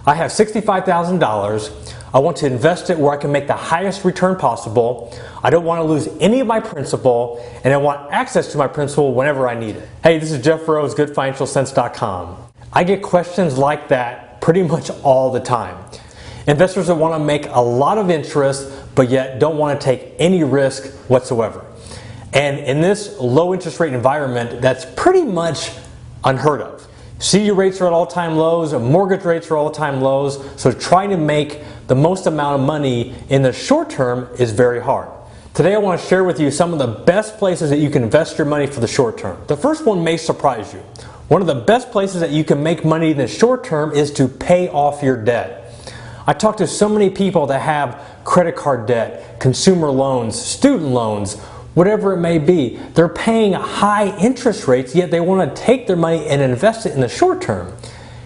I have $65,000. I want to invest it where I can make the highest return possible. I don't want to lose any of my principal, and I want access to my principal whenever I need it. Hey, this is Jeff Rose, GoodFinancialCents.com. I get questions like that pretty much all the time. Investors that want to make a lot of interest, but yet don't want to take any risk whatsoever. And in this low interest rate environment, that's pretty much unheard of. CD rates are at all-time lows, mortgage rates are all-time lows, so trying to make the most amount of money in the short term is very hard. Today I want to share with you some of the best places that you can invest your money for the short term. The first one may surprise you. One of the best places that you can make money in the short term is to pay off your debt. I talk to so many people that have credit card debt, consumer loans, student loans, whatever it may be. They're paying high interest rates, yet they want to take their money and invest it in the short term.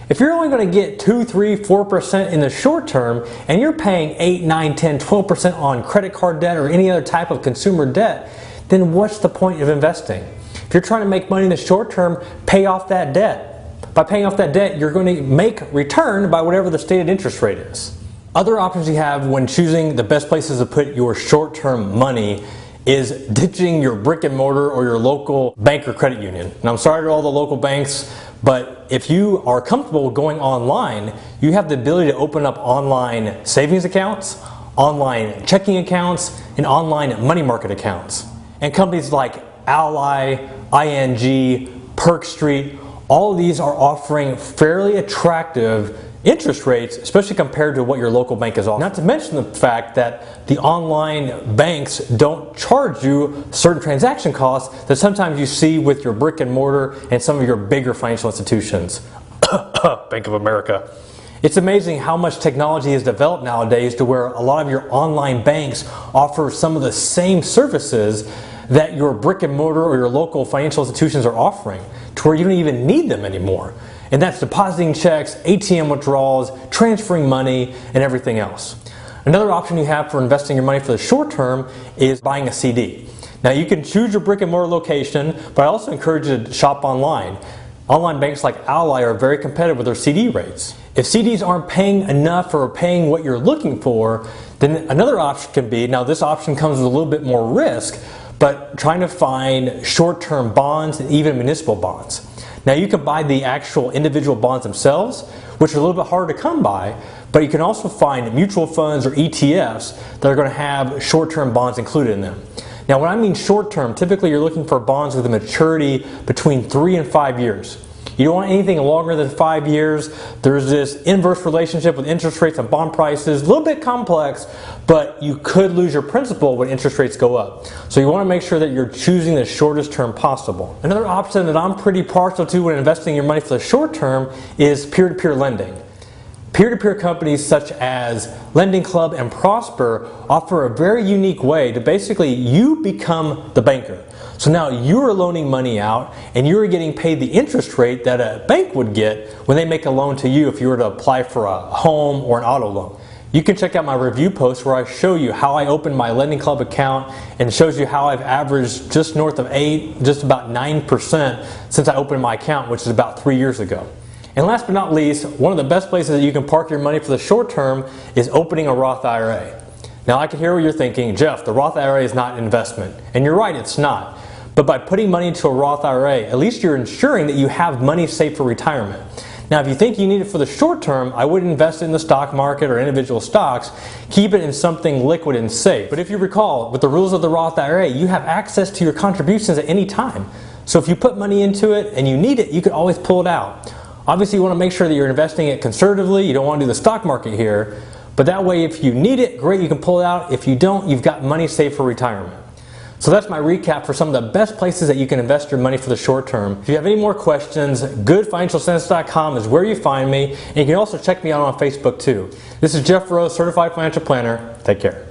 If you're only going to get 2, 3, 4% in the short term, and you're paying 8, 9, 10, 12% on credit card debt or any other type of consumer debt, then what's the point of investing? If you're trying to make money in the short term, pay off that debt. By paying off that debt, you're going to make return by whatever the stated interest rate is. Other options you have when choosing the best places to put your short-term money is ditching your brick and mortar or your local bank or credit union. And I'm sorry to all the local banks, but if you are comfortable going online, you have the ability to open up online savings accounts, online checking accounts, and online money market accounts. And companies like Ally, ING, Perk Street, all of these are offering fairly attractive interest rates, especially compared to what your local bank is offering. Not to mention the fact that the online banks don't charge you certain transaction costs that sometimes you see with your brick and mortar and some of your bigger financial institutions. Bank of America. It's amazing how much technology has developed nowadays to where a lot of your online banks offer some of the same services that your brick and mortar or your local financial institutions are offering, to where you don't even need them anymore. And that's depositing checks, ATM withdrawals, transferring money, and everything else. Another option you have for investing your money for the short term is buying a CD. Now you can choose your brick and mortar location, but I also encourage you to shop online. Online banks like Ally are very competitive with their CD rates. If CDs aren't paying enough or paying what you're looking for, then another option can be, now this option comes with a little bit more risk, but trying to find short-term bonds and even municipal bonds. Now you can buy the actual individual bonds themselves, which are a little bit harder to come by, but you can also find mutual funds or ETFs that are going to have short-term bonds included in them. Now when I mean short-term, typically you're looking for bonds with a maturity between 3 and 5 years. You don't want anything longer than 5 years. There's this inverse relationship with interest rates and bond prices, a little bit complex, but you could lose your principal when interest rates go up. So you want to make sure that you're choosing the shortest term possible. Another option that I'm pretty partial to when investing your money for the short term is peer-to-peer lending. Peer-to-peer companies such as Lending Club and Prosper offer a very unique way to basically you become the banker. So now you're loaning money out and you're getting paid the interest rate that a bank would get when they make a loan to you if you were to apply for a home or an auto loan. You can check out my review post where I show you how I opened my Lending Club account and shows you how I've averaged just north of 8, just about 9% since I opened my account, which is about 3 years ago. And last but not least, one of the best places that you can park your money for the short term is opening a Roth IRA. Now I can hear what you're thinking, Jeff, the Roth IRA is not an investment. And you're right, it's not. But by putting money into a Roth IRA, at least you're ensuring that you have money saved for retirement. Now if you think you need it for the short term, I wouldn't invest in the stock market or individual stocks. Keep it in something liquid and safe. But if you recall, with the rules of the Roth IRA, you have access to your contributions at any time. So if you put money into it and you need it, you can always pull it out. Obviously you want to make sure that you're investing it conservatively. You don't want to do the stock market here. But that way if you need it, great, you can pull it out. If you don't, you've got money saved for retirement. So that's my recap for some of the best places that you can invest your money for the short term. If you have any more questions, GoodFinancialCents.com is where you find me. And you can also check me out on Facebook too. This is Jeff Rose, Certified Financial Planner. Take care.